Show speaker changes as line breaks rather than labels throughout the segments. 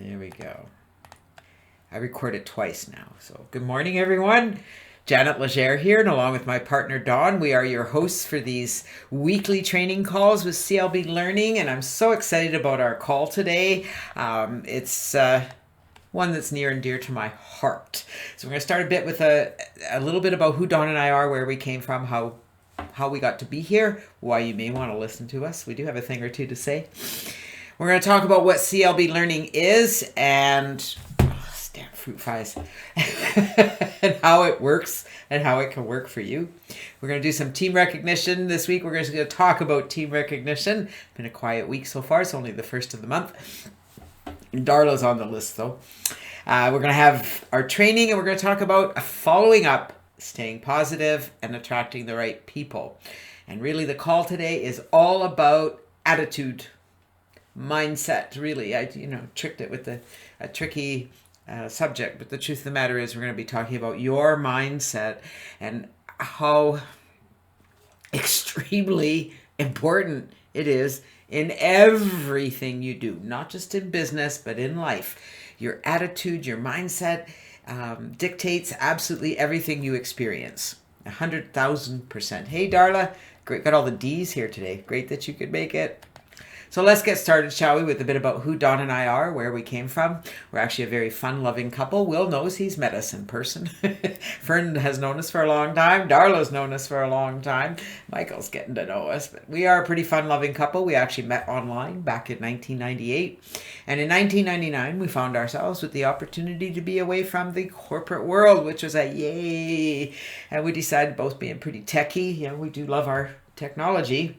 There we go. I recorded twice now. So good morning, everyone. Janet Legere here, and along with my partner Dawn, we are your hosts for these weekly training calls with CLB Learning, and I'm so excited about our call today. It's one that's near and dear to my heart. So we're going to start a bit with a little bit about who Dawn and I are, where we came from, how we got to be here, why you may want to listen to us. We do have a thing or two to say. We're going to talk about what CLB Learning is and damn fruit flies and how it works and how it can work for you. We're going to do some team recognition this week. We're just going to talk about team recognition. Been a quiet week so far. It's only the first of the month. Darla's on the list though. We're going to have our training, and we're going to talk about following up, staying positive, and attracting the right people. And really the call today is all about attitude, mindset. Really, I tricked it with a tricky subject, but the truth of the matter is we're going to be talking about your mindset and how extremely important it is in everything you do, not just in business, but in life. Your attitude, your mindset dictates absolutely everything you experience. 100,000%. Hey, Darla, great, got all the D's here today. Great that you could make it. So let's get started, shall we, with a bit about who Dawn and I are, where we came from. We're actually a very fun-loving couple. Will knows he's met us in person. Fern has known us for a long time. Darla's known us for a long time. Michael's getting to know us. But we are a pretty fun-loving couple. We actually met online back in 1998. And in 1999, we found ourselves with the opportunity to be away from the corporate world, which was a yay. And we decided, both being pretty techie, we do love our technology,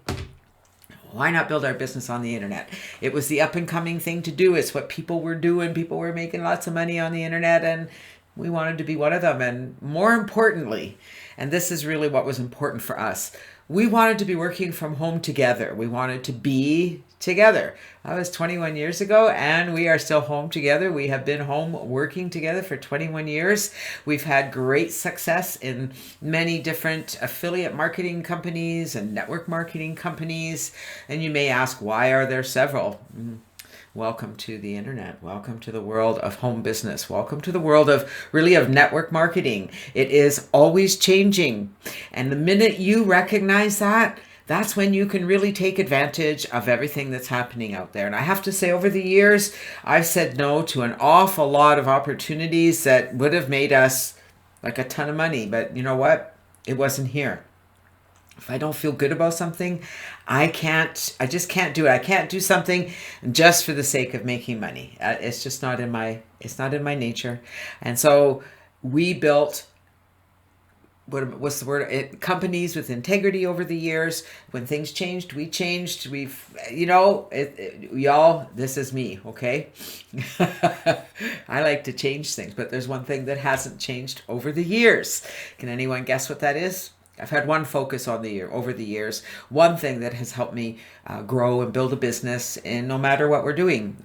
why not build our business on the internet? It was the up and coming thing to do. It's what people were doing. People were making lots of money on the internet, and we wanted to be one of them. And more importantly, and this is really what was important for us, we wanted to be working from home together. We wanted to be together. That was 21 years ago, and we are still home together. We have been home working together for 21 years. We've had great success in many different affiliate marketing companies and network marketing companies. And you may ask, why are there several? Welcome to the internet. Welcome to the world of home business. Welcome to the world of network marketing. It is always changing. And the minute you recognize that, that's when you can really take advantage of everything that's happening out there. And I have to say, over the years, I've said no to an awful lot of opportunities that would have made us like a ton of money. But you know what? It wasn't here. If I don't feel good about something, I just can't do it. I can't do something just for the sake of making money. It's just not in my nature. And so we built, what's the word? Companies with integrity over the years. When things changed, we changed. Y'all, this is me, okay? I like to change things, but there's one thing that hasn't changed over the years. Can anyone guess what that is? I've had one focus over the years, one thing that has helped me grow and build a business in no matter what we're doing.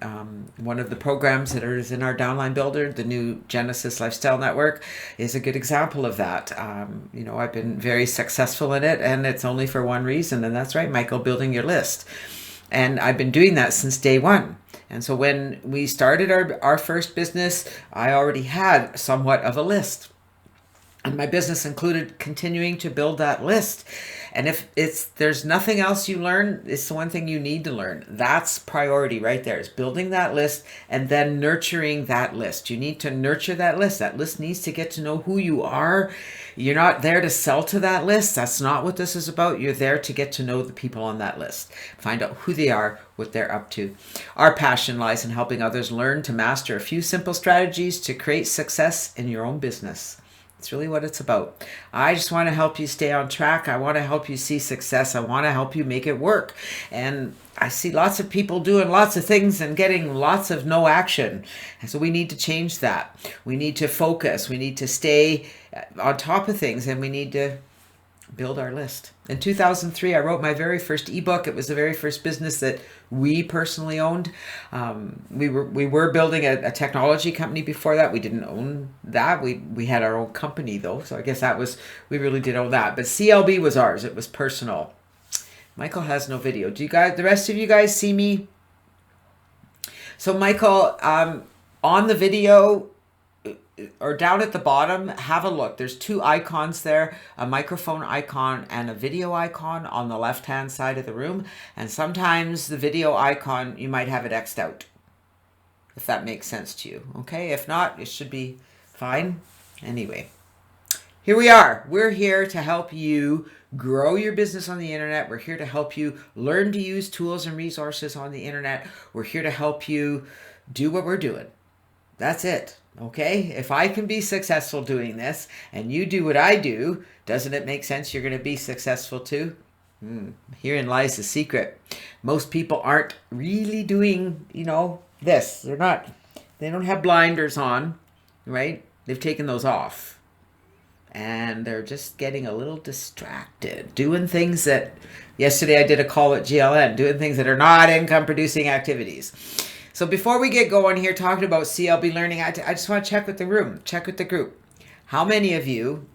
One of the programs that is in our downline builder, the new Genesis Lifestyle Network, is a good example of that. I've been very successful in it, and it's only for one reason, and that's right, Michael, building your list. And I've been doing that since day one. And so when we started our first business, I already had somewhat of a list. And my business included continuing to build that list. And if there's nothing else you learn, it's the one thing you need to learn. That's priority right there, is building that list and then nurturing that list. You need to nurture that list. That list needs to get to know who you are. You're not there to sell to that list. That's not what this is about. You're there to get to know the people on that list. Find out who they are, what they're up to. Our passion lies in helping others learn to master a few simple strategies to create success in your own business. It's really what it's about. I just want to help you stay on track. I want to help you see success. I want to help you make it work. And I see lots of people doing lots of things and getting lots of no action. And so we need to change that. We need to focus. We need to stay on top of things, and we need to build our list. In 2003, I wrote my very first ebook. It was the very first business that we personally owned. We were building a technology company before that. We didn't own that. We had our own company though, so I guess we really did own that. But CLB was ours. It was personal. Michael has no video. Do you guys, the rest of you guys, see me? So Michael, on the video or down at the bottom, have a look. There's two icons there, a microphone icon and a video icon on the left-hand side of the room. And sometimes the video icon, you might have it X'd out, if that makes sense to you. Okay, if not, it should be fine. Anyway, here we are. We're here to help you grow your business on the internet. We're here to help you learn to use tools and resources on the internet. We're here to help you do what we're doing. That's it. Okay? If I can be successful doing this and you do what I do, doesn't it make sense you're going to be successful too? Herein lies the secret. Most people aren't really doing, this. They don't have blinders on, right? They've taken those off. And they're just getting a little distracted, doing things that, yesterday I did a call at GLN, doing things that are not income producing activities. So before we get going here talking about CLB Learning, I just want to check with the room, check with the group. How many of you,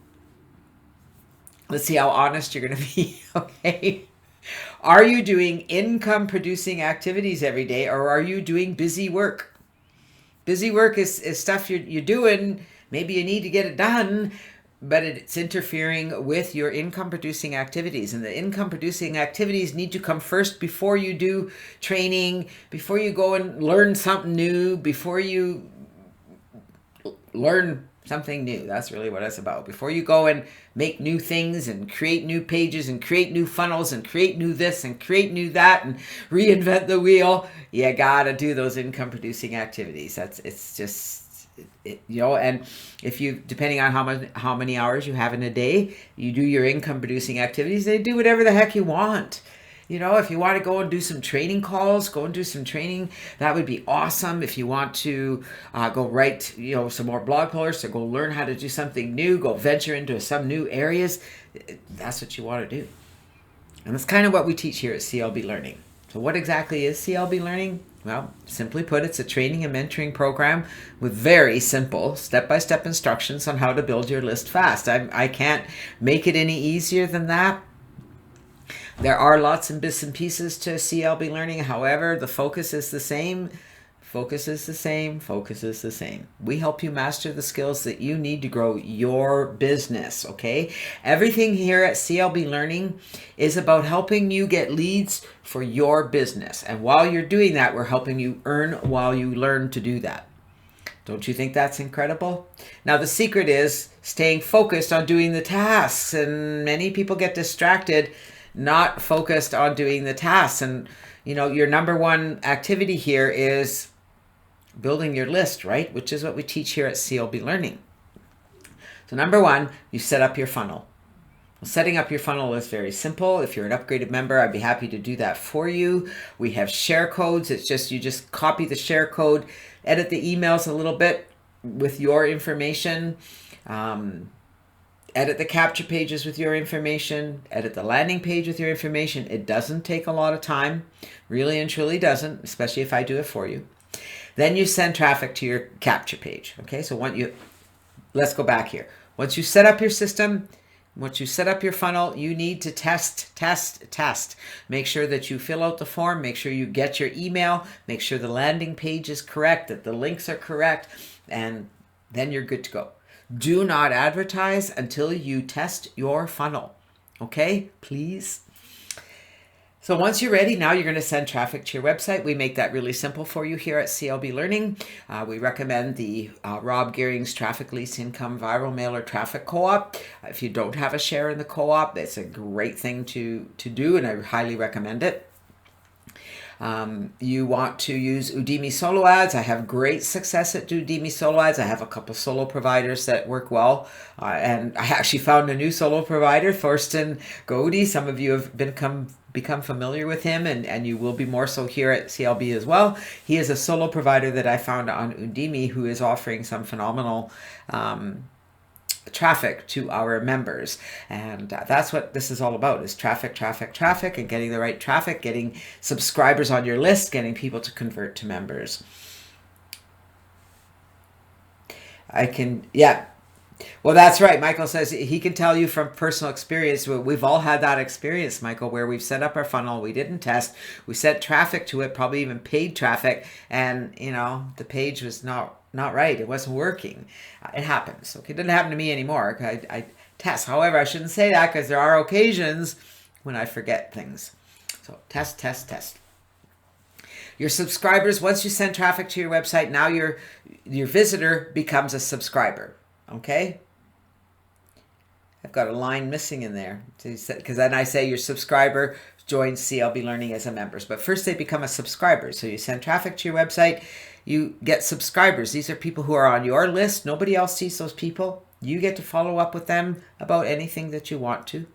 let's see how honest you're going to be, okay? Are you doing income producing activities every day, or are you doing busy work? Busy work is stuff you're doing, maybe you need to get it done, but it's interfering with your income producing activities. And the income producing activities need to come first before you do training, before you go and learn something new, before you learn something new. That's really what it's about. Before you go and make new things and create new pages and create new funnels and create new this and create new that and reinvent the wheel, you gotta do those income producing activities. And if you, depending on how many hours you have in a day, you do your income producing activities, they do whatever the heck you want. If you want to go and do some training calls, go and do some training. That would be awesome. If you want to go write, some more blog posts or go learn how to do something new, go venture into some new areas, that's what you want to do. And that's kind of what we teach here at CLB Learning. So what exactly is CLB Learning? Well, simply put, it's a training and mentoring program with very simple step-by-step instructions on how to build your list fast. I can't make it any easier than that. There are lots of bits and pieces to CLB Learning. However, the focus is the same. Focus is the same. Focus is the same. We help you master the skills that you need to grow your business, okay? Everything here at CLB Learning is about helping you get leads for your business. And while you're doing that, we're helping you earn while you learn to do that. Don't you think that's incredible? Now, the secret is staying focused on doing the tasks. And many people get distracted, not focused on doing the tasks. And, your number one activity here is building your list, right? Which is what we teach here at CLB Learning. So number one, you set up your funnel. Well, setting up your funnel is very simple. If you're an upgraded member, I'd be happy to do that for you. We have share codes. It's just, you just copy the share code, edit the emails a little bit with your information, edit the capture pages with your information, edit the landing page with your information. It doesn't take a lot of time, really and truly doesn't, especially if I do it for you. Then you send traffic to your capture page. Okay, so let's go back here. Once you set up your system, once you set up your funnel, you need to test. Make sure that you fill out the form, make sure you get your email, make sure the landing page is correct, that the links are correct, and then you're good to go. Do not advertise until you test your funnel. Okay, please. So once you're ready, now you're going to send traffic to your website. We make that really simple for you here at CLB Learning. We recommend the Rob Gearing's Traffic Least Income Viral Mailer Traffic Co-op. If you don't have a share in the co-op, it's a great thing to do, and I highly recommend it. You want to use Udemy Solo Ads. I have great success at Udemy Solo Ads. I have a couple solo providers that work well. And I actually found a new solo provider, Thorsten Godey. Some of you have become familiar with him, and you will be more so here at CLB as well. He is a solo provider that I found on Udemy who is offering some phenomenal traffic to our members, and that's what this is all about, is traffic, and getting the right traffic, getting subscribers on your list, getting people to convert to members. Well, that's right. Michael says he can tell you from personal experience. We've all had that experience, Michael, where we've set up our funnel, we didn't test, we sent traffic to it, probably even paid traffic, and the page was not right. It wasn't working. It happens. Okay, it didn't happen to me anymore. I test. However, I shouldn't say that because there are occasions when I forget things. So test, test, test. Your subscribers, once you send traffic to your website, now your visitor becomes a subscriber. Okay? I've got a line missing in there because then I say your subscriber joins CLB Learning as a member. But first they become a subscriber. So you send traffic to your website, you get subscribers. These are people who are on your list. Nobody else sees those people. You get to follow up with them about anything that you want to.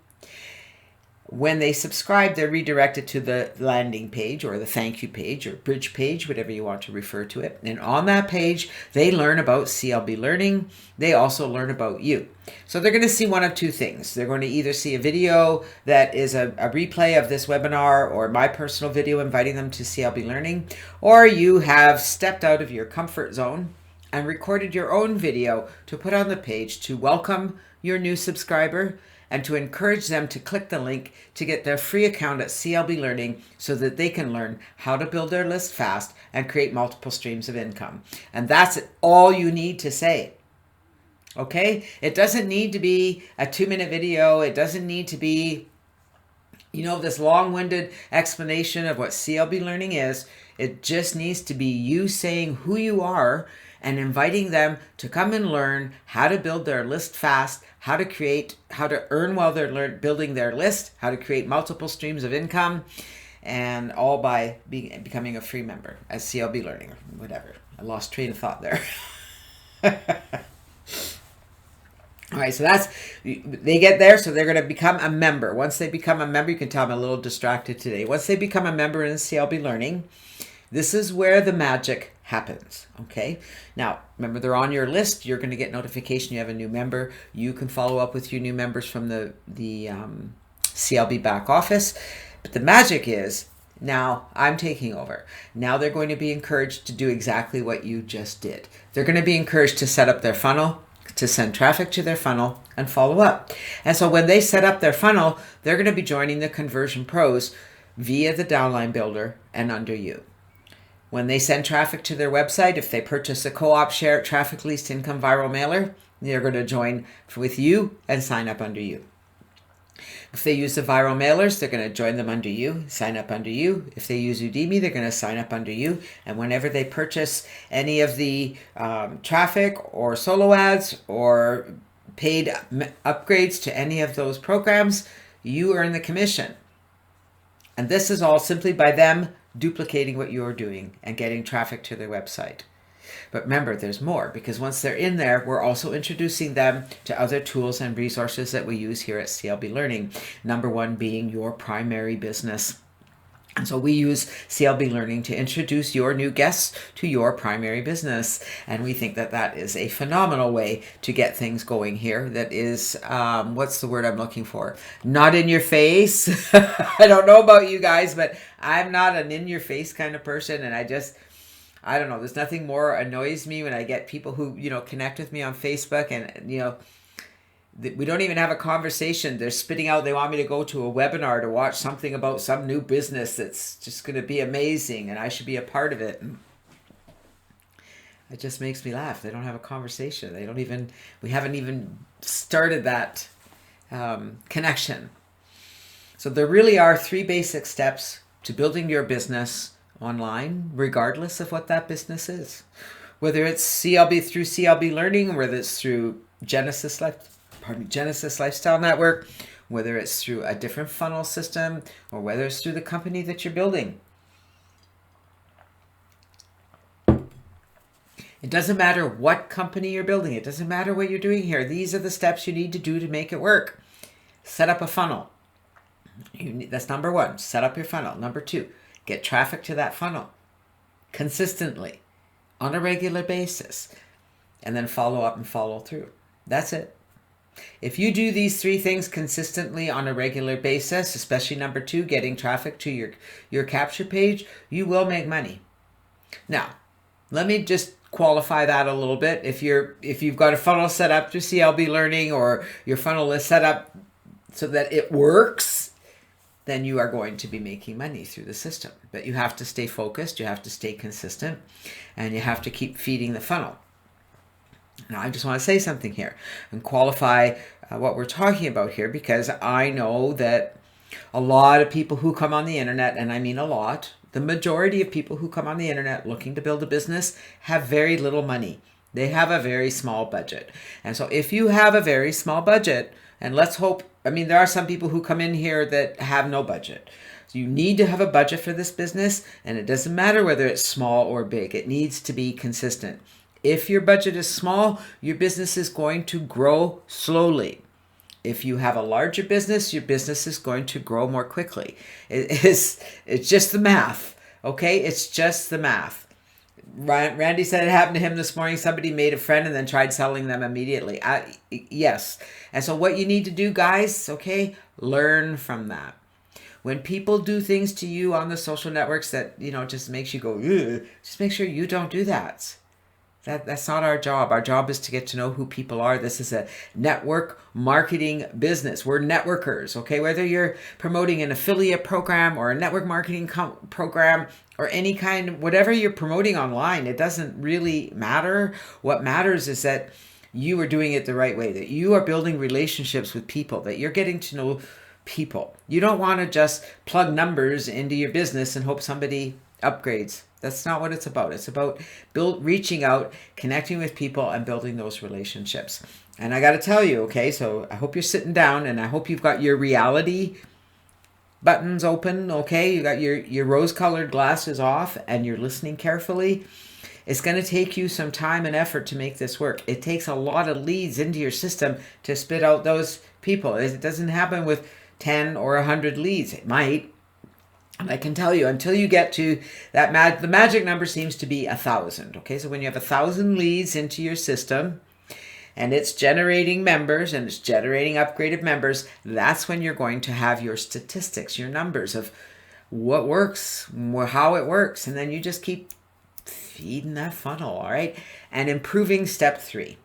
When they subscribe, they're redirected to the landing page or the thank you page or bridge page, whatever you want to refer to it. And on that page, they learn about CLB Learning. They also learn about you. So they're going to see one of two things. They're going to either see a video that is a replay of this webinar or my personal video inviting them to CLB Learning, or you have stepped out of your comfort zone and recorded your own video to put on the page to welcome your new subscriber and to encourage them to click the link to get their free account at CLB Learning so that they can learn how to build their list fast and create multiple streams of income. And that's all you need to say. Okay? It doesn't need to be a 2-minute video. It doesn't need to be, this long-winded explanation of what CLB Learning is. It just needs to be you saying who you are and inviting them to come and learn how to build their list fast, how to earn while they're building their list, how to create multiple streams of income, and all by becoming a free member at CLB Learning or whatever. I lost train of thought there. All right, so they get there, so they're going to become a member. Once they become a member, you can tell I'm a little distracted today. Once they become a member in CLB Learning, this is where the magic happens. Okay. Now, remember, they're on your list. You're going to get notification you have a new member. You can follow up with your new members from the CLB back office. But the magic is now I'm taking over. Now they're going to be encouraged to do exactly what you just did. They're going to be encouraged to set up their funnel, to send traffic to their funnel and follow up. And so when they set up their funnel, they're going to be joining the Conversion Pros via the Downline Builder and under you. When they send traffic to their website, if they purchase a co-op share traffic least income viral mailer, they're going to join with you and sign up under you. If they use the viral mailers, they're going to join them under you, sign up under you. If they use Udemy, they're going to sign up under you. And whenever they purchase any of the traffic or solo ads or paid upgrades to any of those programs, you earn the commission. And this is all simply by them duplicating what you're doing and getting traffic to their website. But remember, there's more, because once they're in there, we're also introducing them to other tools and resources that we use here at CLB Learning. Number one being your primary business. And so we use CLB Learning to introduce your new guests to your primary business. And we think that that is a phenomenal way to get things going here. That is, what's the word I'm looking for? Not in your face. I don't know about you guys, but I'm not an in your face kind of person. And I don't know. There's nothing more annoys me when I get people who, connect with me on Facebook and, we don't even have a conversation. They're spitting out, they want me to go to a webinar to watch something about some new business that's just going to be amazing and I should be a part of it. And it just makes me laugh. They don't have a conversation. We haven't even started that connection. So there really are 3 basic steps to building your business online, regardless of what that business is. Whether it's through CLB Learning, or whether it's through Genesis Lifestyle Network, whether it's through a different funnel system, or whether it's through the company that you're building. It doesn't matter what company you're building. It doesn't matter what you're doing here. These are the steps you need to do to make it work. Set up a funnel. That's number 1. Set up your funnel. Number 2, get traffic to that funnel consistently on a regular basis, and then follow up and follow through. That's it. If you do these 3 things consistently on a regular basis, especially number 2, getting traffic to your capture page, you will make money. Now, let me just qualify that a little bit. If you've got a funnel set up through CLB Learning, or your funnel is set up so that it works, then you are going to be making money through the system. But you have to stay focused, you have to stay consistent, and you have to keep feeding the funnel. Now, I just want to say something here and qualify what we're talking about here, because I know that a lot of people who come on the internet, and I mean a lot, the majority of people who come on the internet looking to build a business have very little money. They have a very small budget. And so if you have a very small budget, and let's hope, I mean, there are some people who come in here that have no budget. So you need to have a budget for this business, and it doesn't matter whether it's small or big. It needs to be consistent. If your budget is small, your business is going to grow slowly. If you have a larger business, your business is going to grow more quickly. It's just the math, okay? It's just the math. Randy said it happened to him this morning. Somebody made a friend and then tried selling them immediately. Yes. And so what you need to do, guys, okay, learn from that. When people do things to you on the social networks that, just makes you go, ugh, just make sure you don't do that. That's not our job. Our job is to get to know who people are. This is a network marketing business. We're networkers, okay? Whether you're promoting an affiliate program or a network marketing program or any kind, whatever you're promoting online, it doesn't really matter. What matters is that you are doing it the right way, that you are building relationships with people, that you're getting to know people. You don't want to just plug numbers into your business and hope somebody upgrades. That's not what it's about. It's about reaching out, connecting with people, and building those relationships. And I got to tell you, okay, so I hope you're sitting down, and I hope you've got your reality buttons open, okay? You got your rose-colored glasses off, and you're listening carefully. It's going to take you some time and effort to make this work. It takes a lot of leads into your system to spit out those people. It doesn't happen with 10 or 100 leads. It might. And I can tell you, until you get to that, the magic number seems to be 1,000. Okay, so when you have 1,000 leads into your system, and it's generating members, and it's generating upgraded members, that's when you're going to have your statistics, your numbers of what works, how it works, and then you just keep feeding that funnel, all right? And improving step 3.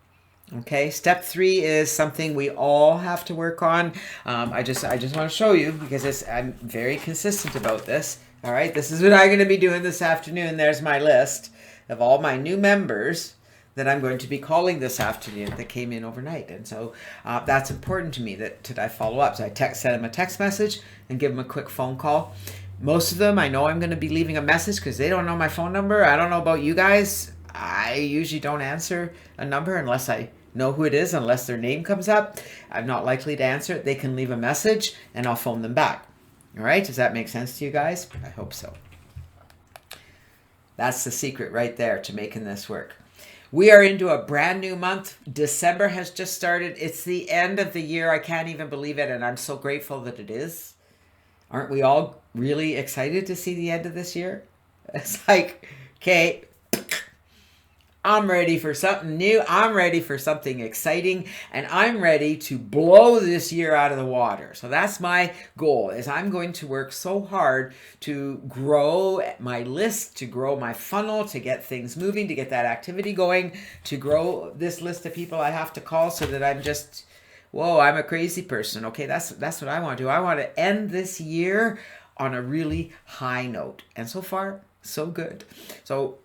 Okay, step 3 is something we all have to work on. I just want to show you, because I'm very consistent about this. All right, this is what I'm going to be doing this afternoon. There's my list of all my new members that I'm going to be calling this afternoon that came in overnight. And so that's important to me that I follow up. So I send them a text message and give them a quick phone call. Most of them, I know I'm going to be leaving a message because they don't know my phone number. I don't know about you guys. I usually don't answer a number unless I know who it is, unless their name comes up. I'm not likely to answer it. They can leave a message and I'll phone them back. All right, does that make sense to you guys? I hope so. That's the secret right there to making this work. We are into a brand new month. December has just started. It's the end of the year. I can't even believe it, and I'm so grateful that it is. Aren't we all really excited to see the end of this year? It's like, okay, I'm ready for something new. I'm ready for something exciting, and I'm ready to blow this year out of the water. So that's my goal, is I'm going to work so hard to grow my list, to grow my funnel, to get things moving, to get that activity going, to grow this list of people I have to call so that I'm just, whoa, I'm a crazy person. Okay, that's what I want to do. I want to end this year on a really high note. And so far, so good. So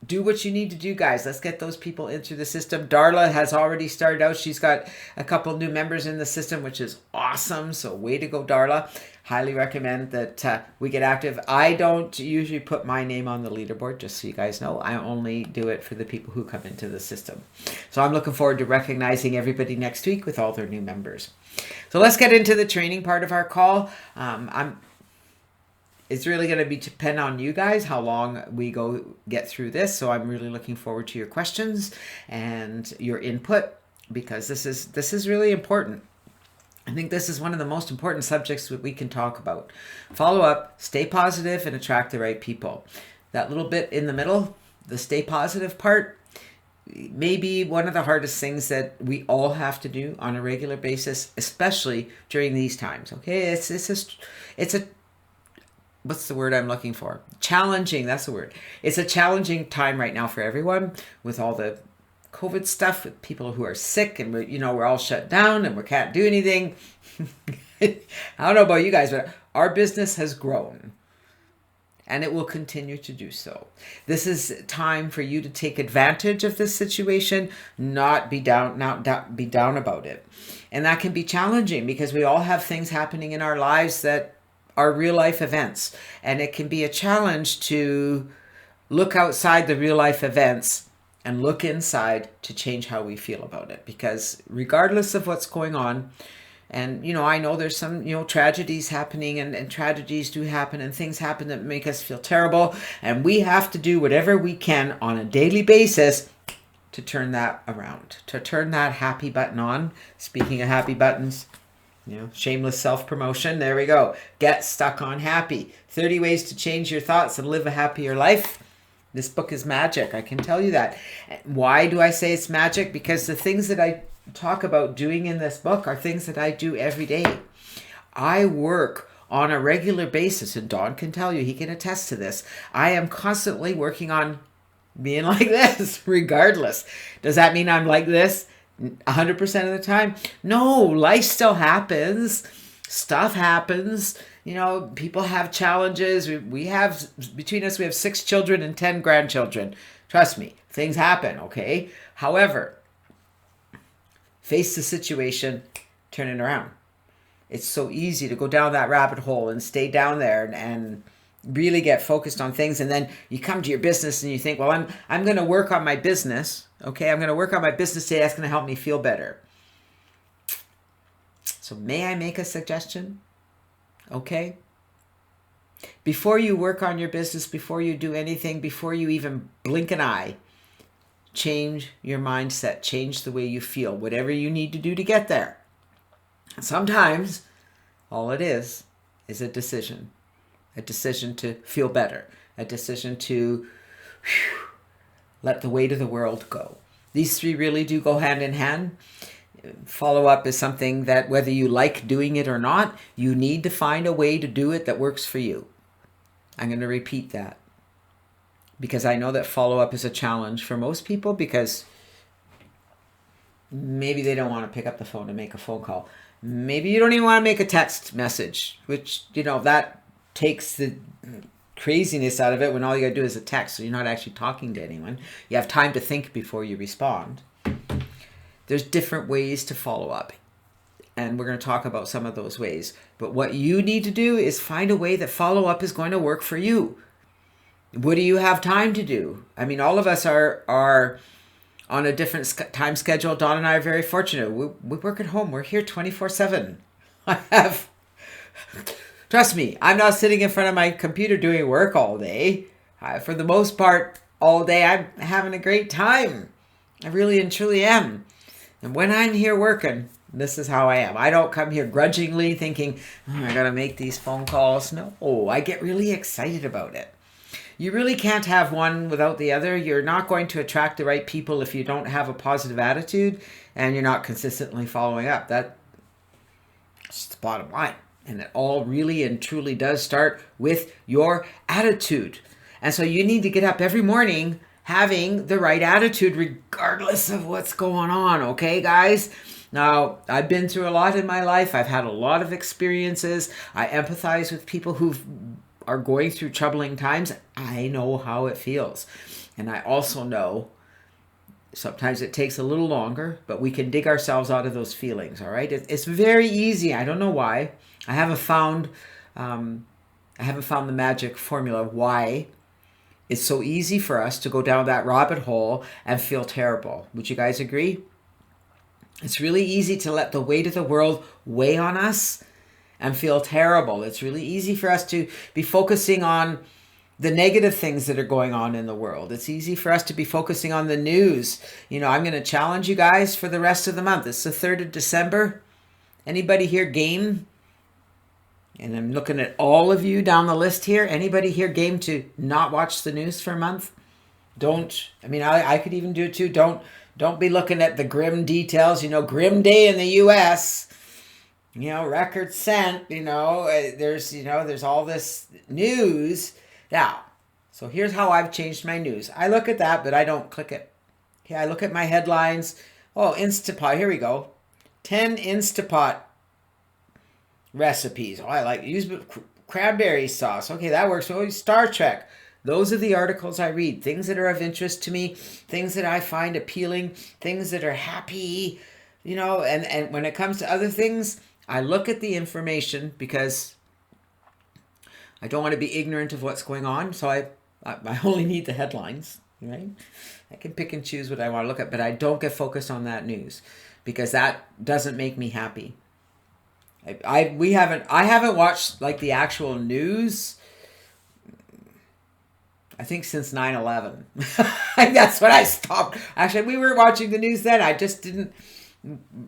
do what you need to do, guys. Let's get those people into the system. Darla has already started out. She's got a couple new members in the system, which is awesome. So way to go, Darla. Highly recommend that we get active. I don't usually put my name on the leaderboard, just so you guys know. I only do it for the people who come into the system. So I'm looking forward to recognizing everybody next week with all their new members. So let's get into the training part of our call. It's really going to depend on you guys how long we get through this. So I'm really looking forward to your questions and your input, because this is really important. I think this is one of the most important subjects that we can talk about. Follow up, stay positive, and attract the right people. That little bit in the middle, the stay positive part, may be one of the hardest things that we all have to do on a regular basis, especially during these times. Okay, it's a what's the word I'm looking for? Challenging, that's the word. It's a challenging time right now for everyone with all the COVID stuff, with people who are sick, and we're all shut down and we can't do anything. I don't know about you guys, but our business has grown and it will continue to do so. This is time for you to take advantage of this situation, not be down about it. And that can be challenging because we all have things happening in our lives that are real life events. And it can be a challenge to look outside the real life events and look inside to change how we feel about it. Because regardless of what's going on, and, I know there's some, tragedies happening, and tragedies do happen, and things happen that make us feel terrible. And we have to do whatever we can on a daily basis to turn that around, to turn that happy button on. Speaking of happy buttons, shameless self-promotion. There we go. Get stuck on happy. 30 ways to change your thoughts and live a happier life. This book is magic. I can tell you that. Why do I say it's magic? Because the things that I talk about doing in this book are things that I do every day. I work on a regular basis, and Don can tell you, he can attest to this. I am constantly working on being like this, regardless. Does that mean I'm like this 100% of the time? No, life still happens. Stuff happens. People have challenges. We have, between us, we have 6 children and 10 grandchildren. Trust me, things happen, okay? However, face the situation, turn it around. It's so easy to go down that rabbit hole and stay down there and really get focused on things. And then you come to your business and you think, well, I'm going to work on my business. Okay, I'm going to work on my business today. That's going to help me feel better. So may I make a suggestion? Okay. Before you work on your business, before you do anything, before you even blink an eye, change your mindset, change the way you feel, whatever you need to do to get there. Sometimes all it is a decision to feel better, a decision to let the weight of the world go. These 3 really do go hand in hand. Follow-up is something that, whether you like doing it or not, you need to find a way to do it that works for you. I'm going to repeat that, because I know that follow-up is a challenge for most people, because maybe they don't want to pick up the phone to make a phone call. Maybe you don't even want to make a text message, which, that takes the craziness out of it when all you got to do is a text. So you're not actually talking to anyone. You have time to think before you respond. There's different ways to follow up, and we're going to talk about some of those ways. But what you need to do is find a way that follow-up is going to work for you. What do you have time to do? I mean, all of us are on a different time schedule. Dawn and I are very fortunate. We work at home. We're here 24/7. Trust me, I'm not sitting in front of my computer doing work all day. For the most part, all day, I'm having a great time. I really and truly am. And when I'm here working, this is how I am. I don't come here grudgingly thinking, I got to make these phone calls. No, I get really excited about it. You really can't have one without the other. You're not going to attract the right people if you don't have a positive attitude and you're not consistently following up. That's the bottom line. And it all really and truly does start with your attitude. And so you need to get up every morning having the right attitude regardless of what's going on, okay, guys? Now, I've been through a lot in my life. I've had a lot of experiences. I empathize with people who are going through troubling times. I know how it feels. And I also know sometimes it takes a little longer, but we can dig ourselves out of those feelings, all right? It's very easy. I don't know why. I haven't found the magic formula why it's so easy for us to go down that rabbit hole and feel terrible. Would you guys agree? It's really easy to let the weight of the world weigh on us and feel terrible. It's really easy for us to be focusing on the negative things that are going on in the world. It's easy for us to be focusing on the news. I'm going to challenge you guys for the rest of the month. It's the 3rd of December. Anybody here game? And I'm looking at all of you down the list here. Anybody here game to not watch the news for a month? I could even do it too. Don't be looking at the grim details. Grim day in the U.S. record sent, there's all this news. Now, so here's how I've changed my news. I look at that, but I don't click it. Okay, I look at my headlines. Oh, Instapot, here we go. 10 Instapot recipes. Oh, I like use cranberry sauce. Okay, that works. Oh, Star Trek. Those are the articles I read. Things that are of interest to me, things that I find appealing, things that are happy, and when it comes to other things, I look at the information because I don't want to be ignorant of what's going on. So I only need the headlines, right? I can pick and choose what I want to look at, but I don't get focused on that news because that doesn't make me happy. I haven't watched like the actual news, I think, since 9/11. That's when I stopped. Actually, we were watching the news then. I just didn't.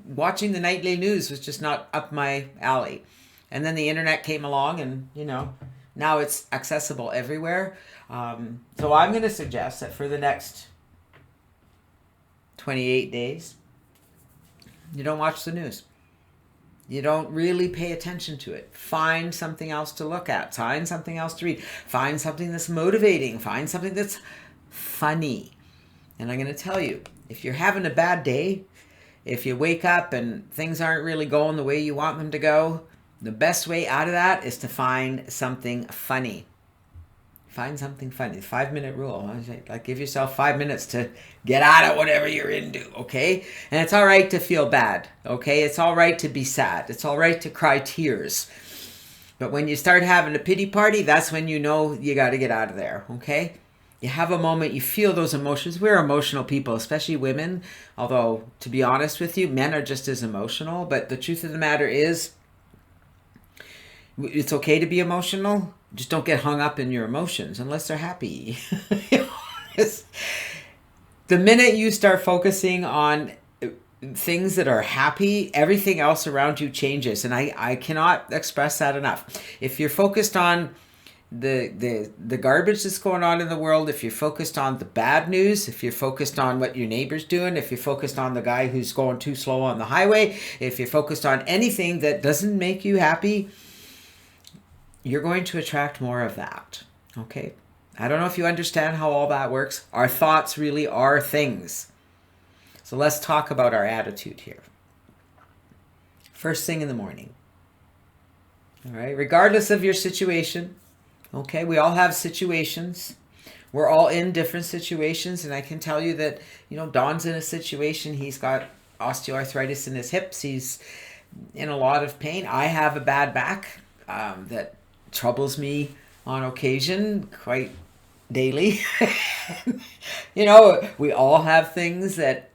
Watching the nightly news was just not up my alley. And then the internet came along, and now it's accessible everywhere. So I'm going to suggest that for the next 28 days, you don't watch the news. You don't really pay attention to it. Find something else to look at. Find something else to read. Find something that's motivating. Find something that's funny. And I'm going to tell you, if you're having a bad day, if you wake up and things aren't really going the way you want them to go, the best way out of that is to find something funny. Find something funny. The 5-minute rule. Like, give yourself 5 minutes to get out of whatever you're into, okay? And it's all right to feel bad, okay? It's all right to be sad. It's all right to cry tears. But when you start having a pity party, that's when you know you got to get out of there, okay? You have a moment, you feel those emotions. We're emotional people, especially women. Although, to be honest with you, men are just as emotional. But the truth of the matter is, it's okay to be emotional. Just don't get hung up in your emotions unless they're happy. The minute you start focusing on things that are happy, everything else around you changes. And I cannot express that enough. If you're focused on the garbage that's going on in the world, if you're focused on the bad news, if you're focused on what your neighbor's doing, if you're focused on the guy who's going too slow on the highway, if you're focused on anything that doesn't make you happy, you're going to attract more of that. Okay? I don't know if you understand how all that works. Our thoughts really are things. So let's talk about our attitude here. First thing in the morning. All right? Regardless of your situation, okay, we all have situations. We're all in different situations, and I can tell you that, Don's in a situation. He's got osteoarthritis in his hips. He's in a lot of pain. I have a bad back that troubles me on occasion, quite daily. We all have things that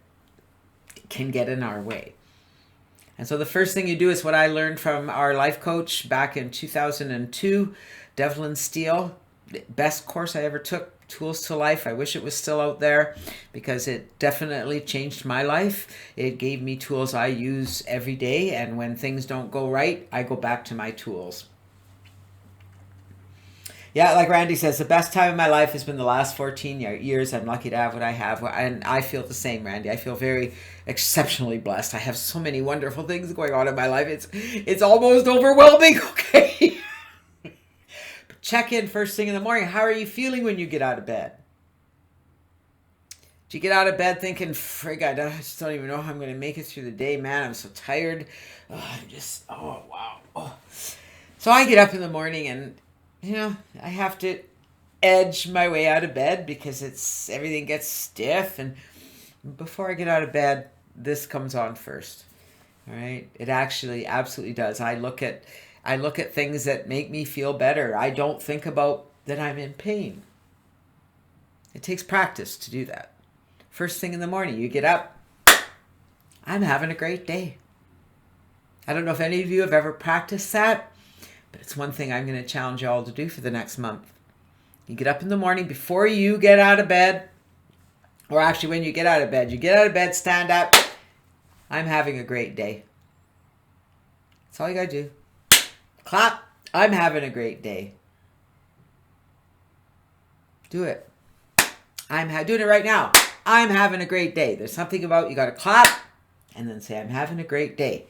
can get in our way. And so the first thing you do is what I learned from our life coach back in 2002, Devlin Steele. Best course I ever took, Tools to Life. I wish it was still out there because it definitely changed my life. It gave me tools I use every day, and when things don't go right, I go back to my tools. Yeah, like Randy says, the best time of my life has been the last 14 years. I'm lucky to have what I have. And I feel the same, Randy. I feel very exceptionally blessed. I have so many wonderful things going on in my life. It's almost overwhelming, okay? But check in first thing in the morning. How are you feeling when you get out of bed? Do you get out of bed thinking, frig, I just don't even know how I'm going to make it through the day, man. I'm so tired. Oh, wow. Oh. So I get up in the morning and I have to edge my way out of bed because everything gets stiff. And before I get out of bed, this comes on first. All right. It actually absolutely does. I look at things that make me feel better. I don't think about that I'm in pain. It takes practice to do that. First thing in the morning, you get up. I'm having a great day. I don't know if any of you have ever practiced that. But it's one thing I'm going to challenge you all to do for the next month. You get up in the morning before you get out of bed, or actually when you get out of bed, stand up. I'm having a great day. That's all you got to do. Clap. I'm having a great day. Do it. I'm doing it right now. I'm having a great day. There's something about you got to clap and then say, I'm having a great day.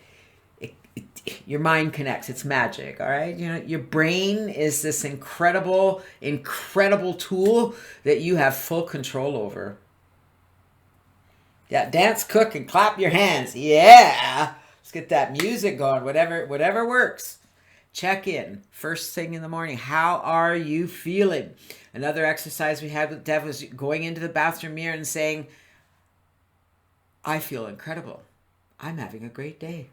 your mind connects. It's magic, all right? You know, your brain is this incredible, incredible tool that you have full control over. Yeah, dance, cook, and clap your hands. Yeah. Let's get that music going. Whatever works. Check in first thing in the morning. How are you feeling? Another exercise we had with Dev was going into the bathroom mirror and saying, I feel incredible. I'm having a great day.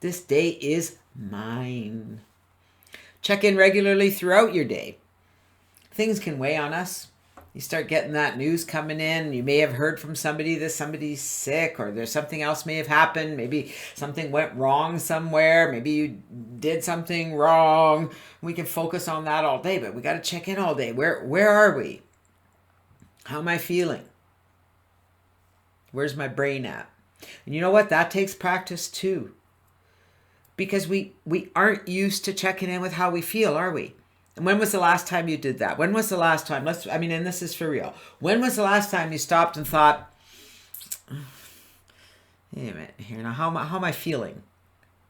This day is mine. Check in regularly throughout your day. Things can weigh on us. You start getting that news coming in. You may have heard from somebody that somebody's sick, or there's something else may have happened. Maybe something went wrong somewhere. Maybe you did something wrong. We can focus on that all day, but we got to check in all day. Where are we? How am I feeling? Where's my brain at? And you know what? That takes practice too. Because we aren't used to checking in with how we feel, are we? And when was the last time you did that? When was the last time? And this is for real. When was the last time you stopped and thought, wait a minute here, now how am I feeling?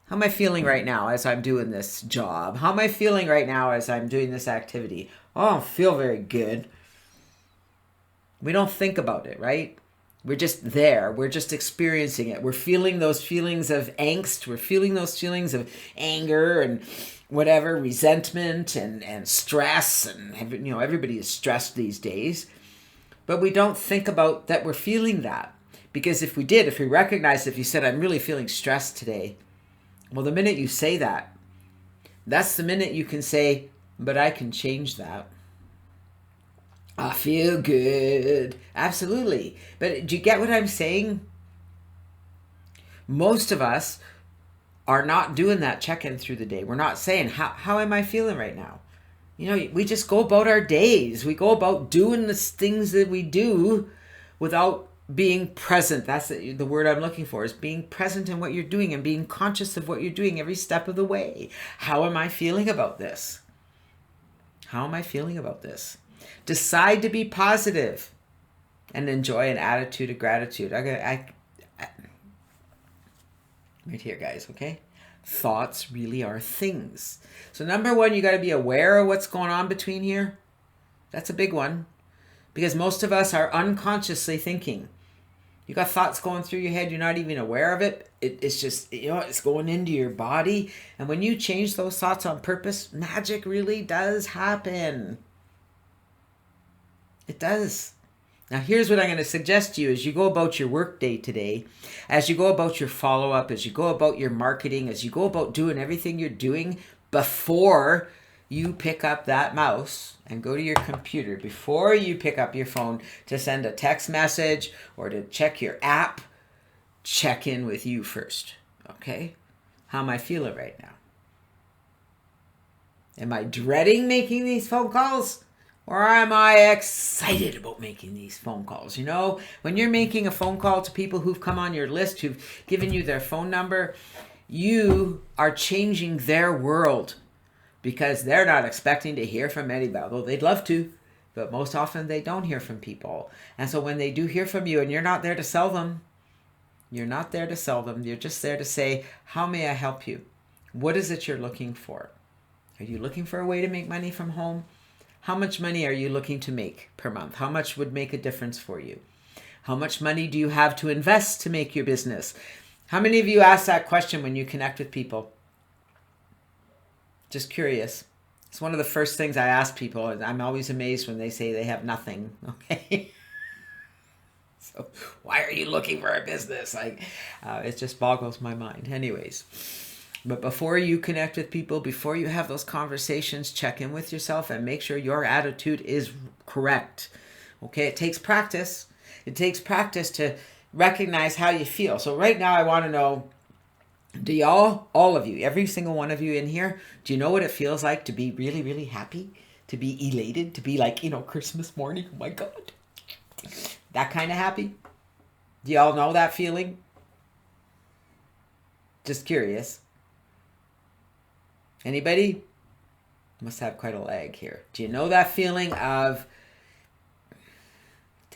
How am I feeling right now as I'm doing this job? How am I feeling right now as I'm doing this activity? Oh, I don't feel very good. We don't think about it, right? We're just there. We're just experiencing it. We're feeling those feelings of angst. We're feeling those feelings of anger and whatever, resentment and stress. And, you know, everybody is stressed these days. But we don't think about that we're feeling that. Because if we did, if we recognized, if you said, I'm really feeling stressed today. Well, the minute you say that, that's the minute you can say, but I can change that. I feel good. Absolutely. But do you get what I'm saying? Most of us are not doing that check-in through the day. We're not saying, how am I feeling right now? You know, we just go about our days. We go about doing the things that we do without being present. That's the word I'm looking for, is being present in what you're doing and being conscious of what you're doing every step of the way. How am I feeling about this? How am I feeling about this? Decide to be positive and enjoy an attitude of gratitude. Right here, guys, okay? Thoughts really are things. So number one, you got to be aware of what's going on between here. That's a big one. Because most of us are unconsciously thinking. You got thoughts going through your head, you're not even aware of it. It's just, you know, it's going into your body. And when you change those thoughts on purpose, magic really does happen. It does. Now, here's what I'm going to suggest to you as you go about your work day today, as you go about your follow-up, as you go about your marketing, as you go about doing everything you're doing before you pick up that mouse and go to your computer, before you pick up your phone to send a text message or to check your app, check in with you first, okay? How am I feeling right now? Am I dreading making these phone calls? Or am I excited about making these phone calls? You know, when you're making a phone call to people who've come on your list, who've given you their phone number, you are changing their world because they're not expecting to hear from anybody. Although they'd love to, but most often they don't hear from people. And so when they do hear from you and you're not there to sell them, you're not there to sell them. You're just there to say, how may I help you? What is it you're looking for? Are you looking for a way to make money from home? How much money are you looking to make per month? How much would make a difference for you? How much money do you have to invest to make your business? How many of you ask that question when you connect with people? Just curious. It's one of the first things I ask people. I'm always amazed when they say they have nothing. Okay. So why are you looking for a business? It just boggles my mind. Anyways. But before you connect with people, before you have those conversations, check in with yourself and make sure your attitude is correct. Okay, it takes practice. It takes practice to recognize how you feel. So right now I want to know, do y'all, all of you, every single one of you in here, do you know what it feels like to be really, really happy? To be elated? To be like, you know, Christmas morning? Oh my God. That kind of happy? Do y'all know that feeling? Just curious. Anybody? Must have quite a lag here. Do you know that feeling of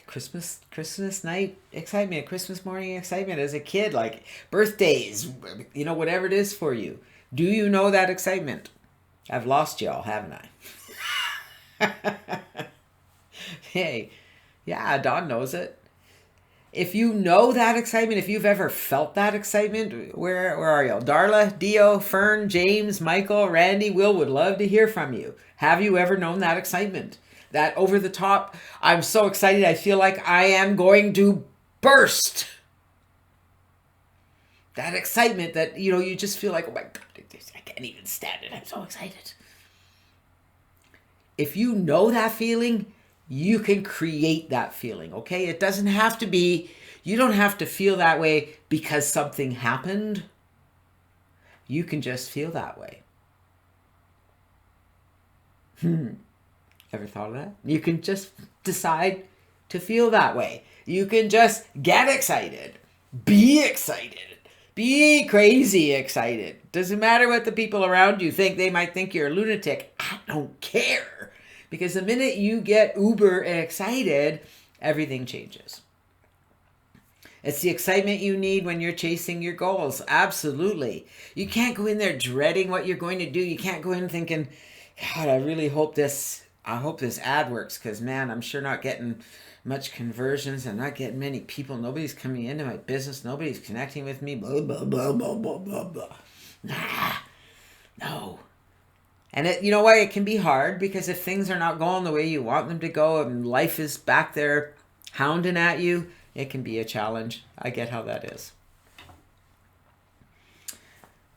Christmas night excitement, Christmas morning excitement as a kid, like birthdays, you know, whatever it is for you? Do you know that excitement? I've lost y'all, haven't I? Hey, yeah, Don knows it. If you know that excitement, if you've ever felt that excitement, where are y'all? Darla, Dio, Fern, James, Michael, Randy, Will would love to hear from you. Have you ever known that excitement? That over the top, I'm so excited, I feel like I am going to burst. That excitement that, you just feel like, oh my God, I can't even stand it. I'm so excited. If you know that feeling, you can create that feeling, okay? It doesn't have to be, you don't have to feel that way because something happened. You can just feel that way. Ever thought of that? You can just decide to feel that way. You can just get excited. Be excited. Be crazy excited. Doesn't matter what the people around you think. They might think you're a lunatic. I don't care. Because the minute you get uber excited, everything changes. It's the excitement you need when you're chasing your goals. Absolutely. You can't go in there dreading what you're going to do. You can't go in thinking, God, I really hope this ad works, because man, I'm sure not getting much conversions. I'm not getting many people. Nobody's coming into my business. Nobody's connecting with me. Blah, blah, blah, blah, blah, blah, blah. No. And you know why it can be hard? Because if things are not going the way you want them to go and life is back there hounding at you, it can be a challenge. I get how that is.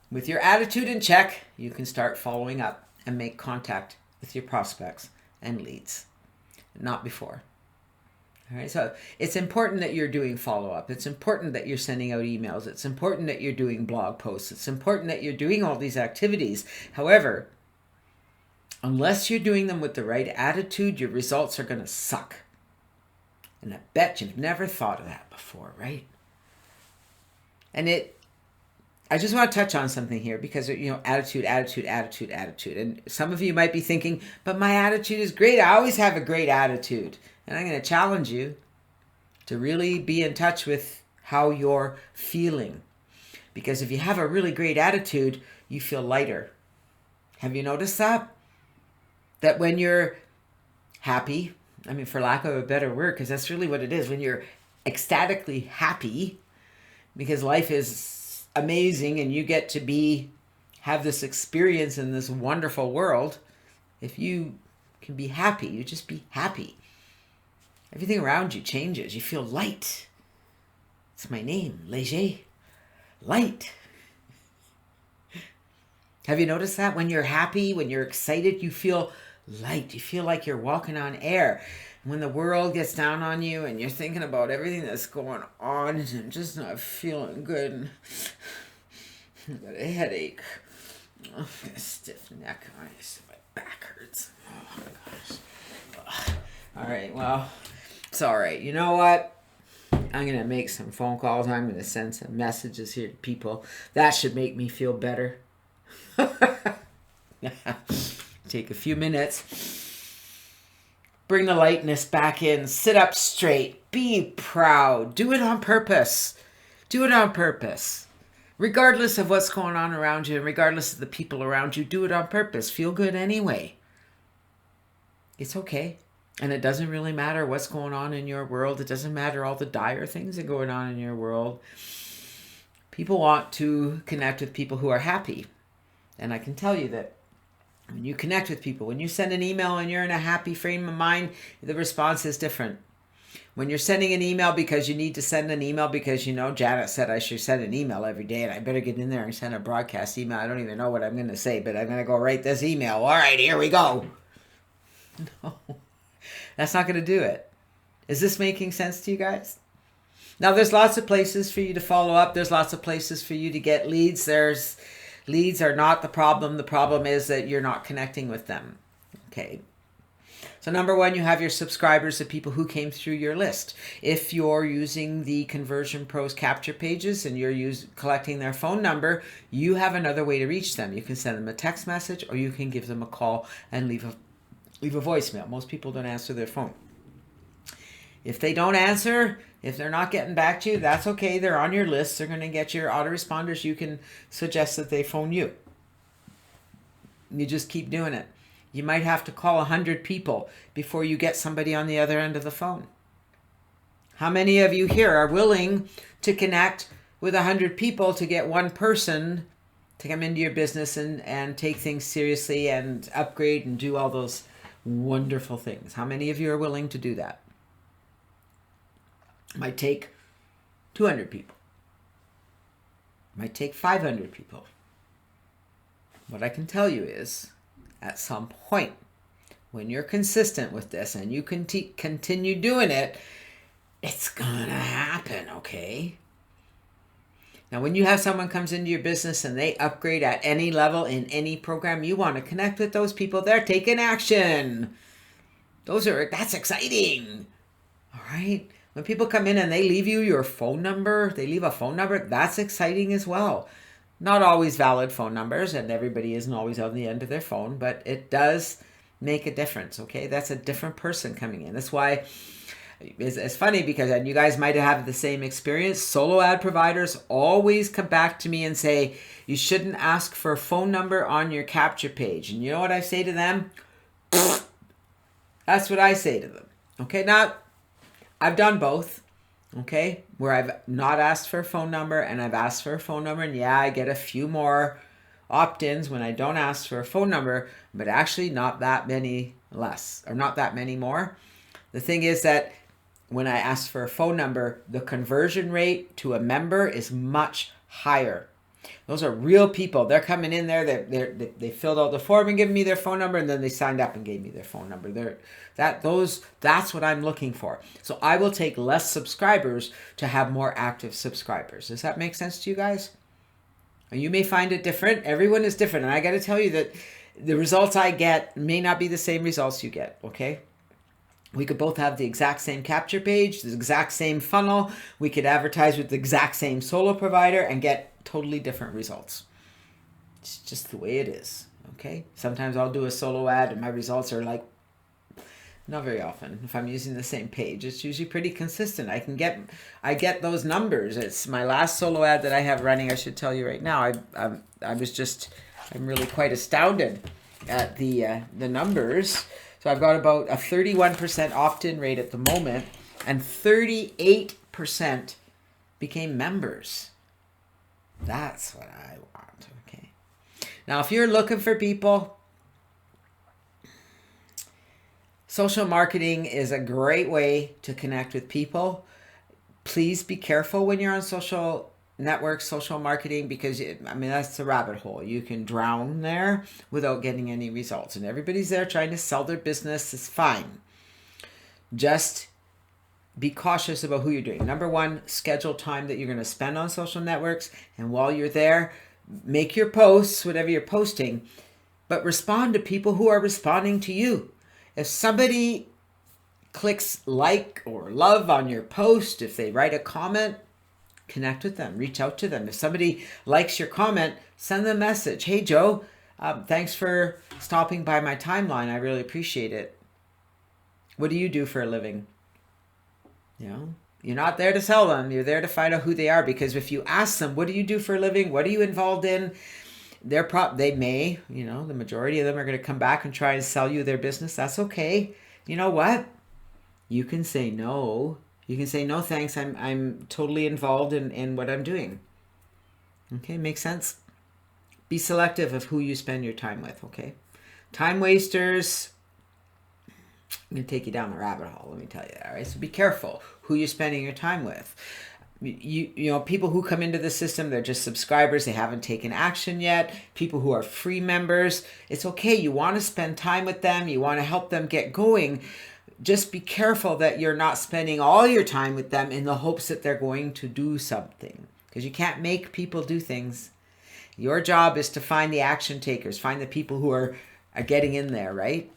With your attitude in check, you can start following up and make contact with your prospects and leads. Not before. All right, so it's important that you're doing follow-up. It's important that you're sending out emails. It's important that you're doing blog posts. It's important that you're doing all these activities. However, unless you're doing them with the right attitude, your results are going to suck. And I bet you've never thought of that before, right? And I just want to touch on something here because, attitude. And some of you might be thinking, but my attitude is great. I always have a great attitude. And I'm going to challenge you to really be in touch with how you're feeling. Because if you have a really great attitude, you feel lighter. Have you noticed that? That when you're happy, for lack of a better word, because that's really what it is, when you're ecstatically happy, because life is amazing and you get to have this experience in this wonderful world, if you can be happy, you just be happy. Everything around you changes. You feel light. It's my name, Léger. Light. Have you noticed that? When you're happy, when you're excited, you feel light. You feel like you're walking on air. When the world gets down on you and you're thinking about everything that's going on and just not feeling good. I've got a headache. Oh, I've got a stiff neck. My back hurts. Oh my gosh. All right, well, it's all right. You know what? I'm going to make some phone calls. I'm going to send some messages here to people. That should make me feel better. Take a few minutes. Bring the lightness back in. Sit up straight. Be proud. Do it on purpose. Do it on purpose. Regardless of what's going on around you and regardless of the people around you, do it on purpose. Feel good anyway. It's okay. And it doesn't really matter what's going on in your world. It doesn't matter all the dire things that are going on in your world. People want to connect with people who are happy. And I can tell you that when you connect with people, when you send an email and you're in a happy frame of mind, the response is different. When you're sending an email because you need to send an email because, Janet said I should send an email every day and I better get in there and send a broadcast email. I don't even know what I'm going to say, but I'm going to go write this email. All right, here we go. No. That's not going to do it. Is this making sense to you guys? Now, there's lots of places for you to follow up. There's lots of places for you to get leads. Leads are not the problem. The problem is that you're not connecting with them. Okay. So number one, you have your subscribers, the people who came through your list. If you're using the Conversion Pros capture pages and you're collecting their phone number, you have another way to reach them. You can send them a text message or you can give them a call and leave a voicemail. Most people don't answer their phone. If they don't answer, if they're not getting back to you, that's okay. They're on your list. They're going to get your autoresponders. You can suggest that they phone you. You just keep doing it. You might have to call 100 people before you get somebody on the other end of the phone. How many of you here are willing to connect with 100 people to get one person to come into your business and take things seriously and upgrade and do all those wonderful things? How many of you are willing to do that? It might take 200 people. It might take 500 people. What I can tell you is, at some point, when you're consistent with this and you continue doing it, it's gonna happen, okay? Now, when you have someone comes into your business and they upgrade at any level in any program, you want to connect with those people. They're taking action. That's exciting. All right? When people come in and they leave you your phone number, they leave a phone number, that's exciting as well. Not always valid phone numbers, and everybody isn't always on the end of their phone, but it does make a difference, okay? That's a different person coming in. That's why it's funny, because, and you guys might have the same experience, solo ad providers always come back to me and say, you shouldn't ask for a phone number on your capture page. And you know what I say to them? That's what I say to them. Okay, now, I've done both, okay, where I've not asked for a phone number and I've asked for a phone number, and yeah, I get a few more opt-ins when I don't ask for a phone number, but actually not that many less, or not that many more. The thing is that when I ask for a phone number, the conversion rate to a member is much higher. Those are real people. They're coming in there, they filled out the form and given me their phone number, and then they signed up and gave me their phone number. That's what I'm looking for. So I will take less subscribers to have more active subscribers. Does that make sense to you guys? You may find it different. Everyone is different. And I got to tell you that the results I get may not be the same results you get, okay? We could both have the exact same capture page, the exact same funnel. We could advertise with the exact same solo provider and get totally different results. It's just the way it is, okay? Sometimes I'll do a solo ad and my results are like, not very often. If I'm using the same page, it's usually pretty consistent. I get those numbers. It's my last solo ad that I have running. I should tell you right now. I'm really quite astounded at the numbers. So I've got about a 31% opt-in rate at the moment, and 38% became members. That's what I want, okay? Now, if you're looking for people, social marketing is a great way to connect with people. Please be careful when you're on social networks, social marketing, because that's a rabbit hole. You can drown there without getting any results. And everybody's there trying to sell their business. It's fine. Just be cautious about who you're doing. Number one, schedule time that you're going to spend on social networks. And while you're there, make your posts, whatever you're posting, but respond to people who are responding to you. If somebody clicks like or love on your post, if they write a comment, connect with them, reach out to them. If somebody likes your comment, send them a message. Hey, Joe, thanks for stopping by my timeline. I really appreciate it. What do you do for a living? You're not there to sell them. You're there to find out who they are, because if you ask them, what do you do for a living? What are you involved in? They may, the majority of them are going to come back and try and sell you their business. That's okay. You know what? You can say no. You can say, no, thanks. I'm totally involved in what I'm doing. Okay, makes sense? Be selective of who you spend your time with, okay? Time wasters, I'm going to take you down the rabbit hole, let me tell you that, all right? So be careful who you're spending your time with. People who come into the system, they're just subscribers. They haven't taken action yet. People who are free members, it's okay. You want to spend time with them. You want to help them get going. Just be careful that you're not spending all your time with them in the hopes that they're going to do something, because you can't make people do things. Your job is to find the action takers, find the people who are getting in there, right?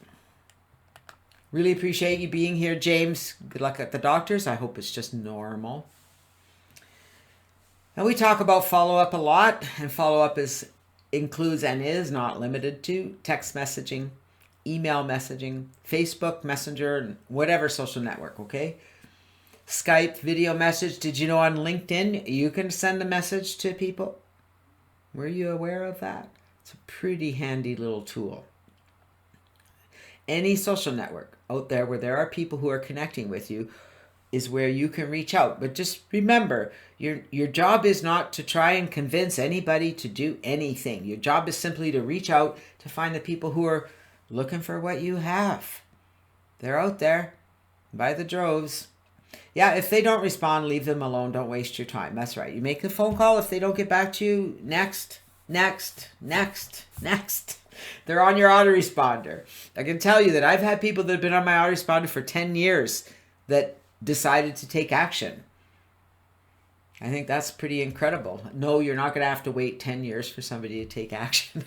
Really appreciate you being here, James. Good luck at the doctors. I hope it's just normal. And we talk about follow-up a lot, and follow-up includes and is not limited to text messaging, email messaging, Facebook Messenger, and whatever social network, okay? Skype, video message. Did you know on LinkedIn you can send a message to people? Were you aware of that? It's a pretty handy little tool. Any social network out there where there are people who are connecting with you is where you can reach out. But just remember, your job is not to try and convince anybody to do anything. Your job is simply to reach out to find the people who are looking for what you have. They're out there by the droves. Yeah, if they don't respond, leave them alone. Don't waste your time. That's right. You make the phone call. If they don't get back to you, next. They're on your autoresponder. I can tell you that I've had people that have been on my autoresponder for 10 years that decided to take action. I think that's pretty incredible. No, you're not going to have to wait 10 years for somebody to take action.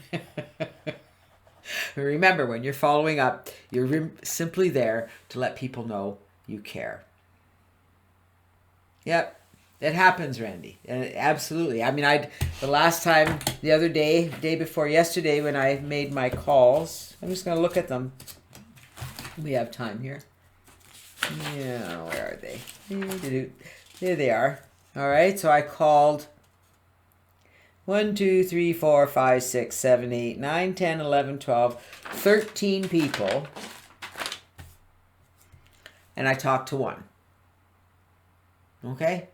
Remember, when you're following up, you're simply there to let people know you care. Yep, it happens, Randy. Absolutely. I mean, the last time, the other day, day before yesterday, when I made my calls, I'm just going to look at them. We have time here. Yeah, where are they? There they are. All right, so I called 1, 2, 3, 4, 5, 6, 7, 8, 9, 10, 11, 12, 13 people. And I talked to one. Okay?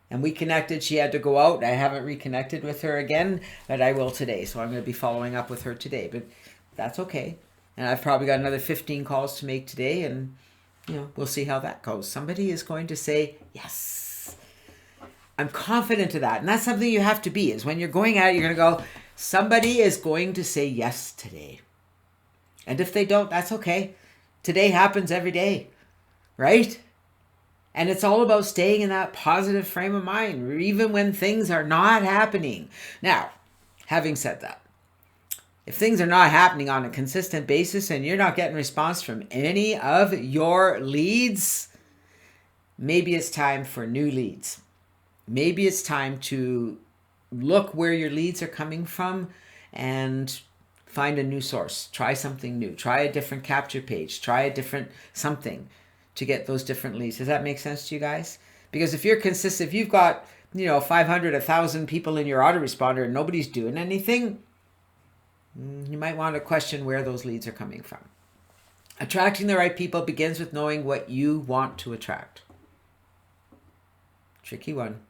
And we connected. She had to go out. I haven't reconnected with her again, but I will today. So I'm going to be following up with her today. But that's okay. And I've probably got another 15 calls to make today, and we'll see how that goes. Somebody is going to say yes. I'm confident of that. And that's something you have to be, is when you're going at it, you're going to go, somebody is going to say yes today. And if they don't, that's okay. Today happens every day, right? And it's all about staying in that positive frame of mind, even when things are not happening. Now, having said that, if things are not happening on a consistent basis and you're not getting response from any of your leads, maybe it's time for new leads. Maybe it's time to look where your leads are coming from and find a new source. Try something new. Try a different capture page. Try a different something to get those different leads. Does that make sense to you guys? Because if you're consistent, if you've got 500, 1,000 people in your autoresponder and nobody's doing anything, you might want to question where those leads are coming from. Attracting the right people begins with knowing what you want to attract. Tricky one.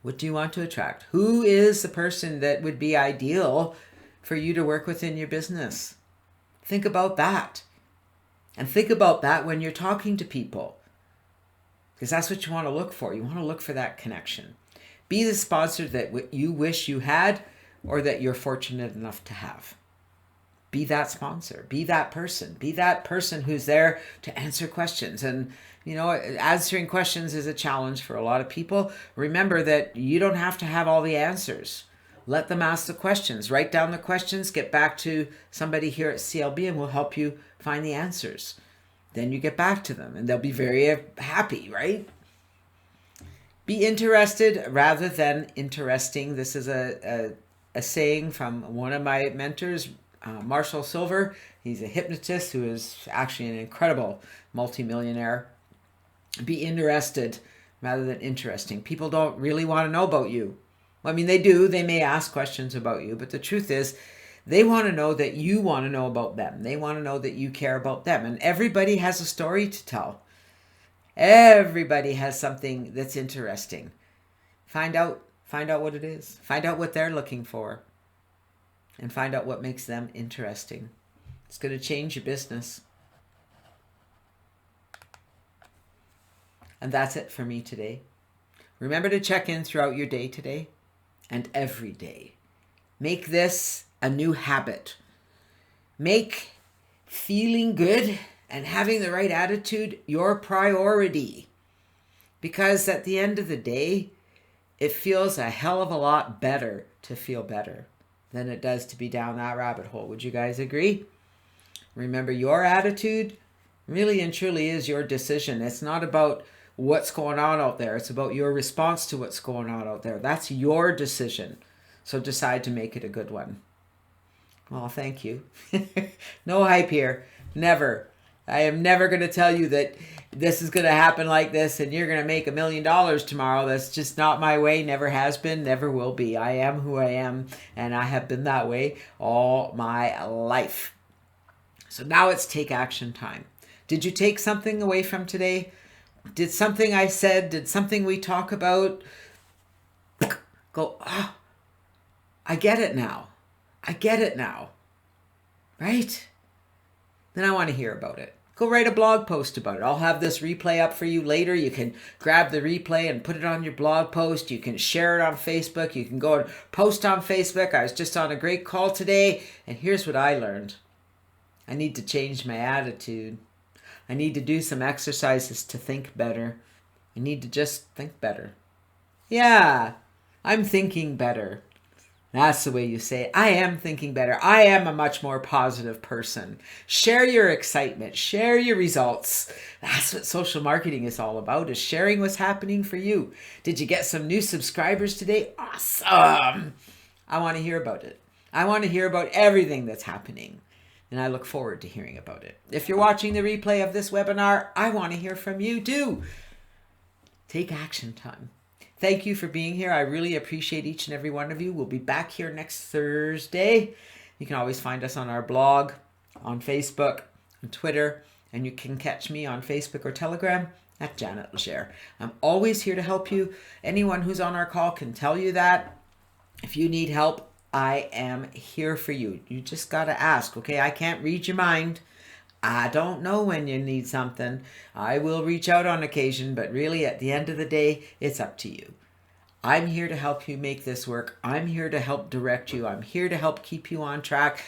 What do you want to attract? Who is the person that would be ideal for you to work with in your business? Think about that. And think about that when you're talking to people. Because that's what you want to look for. You want to look for that connection. Be the sponsor that you wish you had, or that you're fortunate enough to have. Be that sponsor. Be that person. Be that person who's there to answer questions. And, answering questions is a challenge for a lot of people. Remember that you don't have to have all the answers. Let them ask the questions. Write down the questions. Get back to somebody here at CLB and we'll help you find the answers. Then you get back to them and they'll be very happy, right? Be interested rather than interesting. This is a saying from one of my mentors, Marshall Silver. He's a hypnotist who is actually an incredible multimillionaire. Be interested rather than interesting. People don't really want to know about you. I mean, they do. They may ask questions about you, but the truth is they want to know that you want to know about them. They want to know that you care about them. And everybody has a story to tell. Everybody has something that's interesting. Find out what it is. Find out what they're looking for. And find out what makes them interesting. It's going to change your business. And that's it for me today. Remember to check in throughout your day today and every day. Make this a new habit. Make feeling good and having the right attitude your priority. Because at the end of the day, it feels a hell of a lot better to feel better than it does to be down that rabbit hole. Would you guys agree? Remember, your attitude really and truly is your decision. It's not about what's going on out there. It's about your response to what's going on out there. That's your decision. So decide to make it a good one. Well, thank you. No hype here. Never. I am never going to tell you that this is going to happen like this and you're going to make $1 million tomorrow. That's just not my way. Never has been, never will be. I am who I am, and I have been that way all my life. So now it's take action time. Did you take something away from today? Did something I said, did something we talk about go, oh, I get it now. I get it now. Right? Then I want to hear about it. Go write a blog post about it. I'll have this replay up for you later. You can grab the replay and put it on your blog post. You can share it on Facebook. You can go and post on Facebook. I was just on a great call today, and here's what I learned. I need to change my attitude. I need to do some exercises to think better. I need to just think better. Yeah, I'm thinking better. That's the way you say it. I am thinking better. I am a much more positive person. Share your excitement. Share your results. That's what social marketing is all about, is sharing what's happening for you. Did you get some new subscribers today? Awesome. I want to hear about it. I want to hear about everything that's happening. And I look forward to hearing about it. If you're watching the replay of this webinar, I want to hear from you too. Take action time. Thank you for being here. I really appreciate each and every one of you. We'll be back here next Thursday. You can always find us on our blog, on Facebook, on Twitter, and you can catch me on Facebook or Telegram at Janet Legere. I'm always here to help you. Anyone who's on our call can tell you that. If you need help, I am here for you. You just got to ask, okay? I can't read your mind. I don't know when you need something. I will reach out on occasion, but really at the end of the day, it's up to you. I'm here to help you make this work. I'm here to help direct you. I'm here to help keep you on track.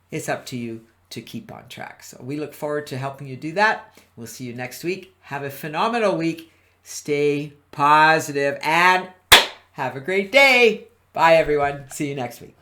It's up to you to keep on track. So we look forward to helping you do that. We'll see you next week. Have a phenomenal week. Stay positive and have a great day. Bye, everyone. See you next week.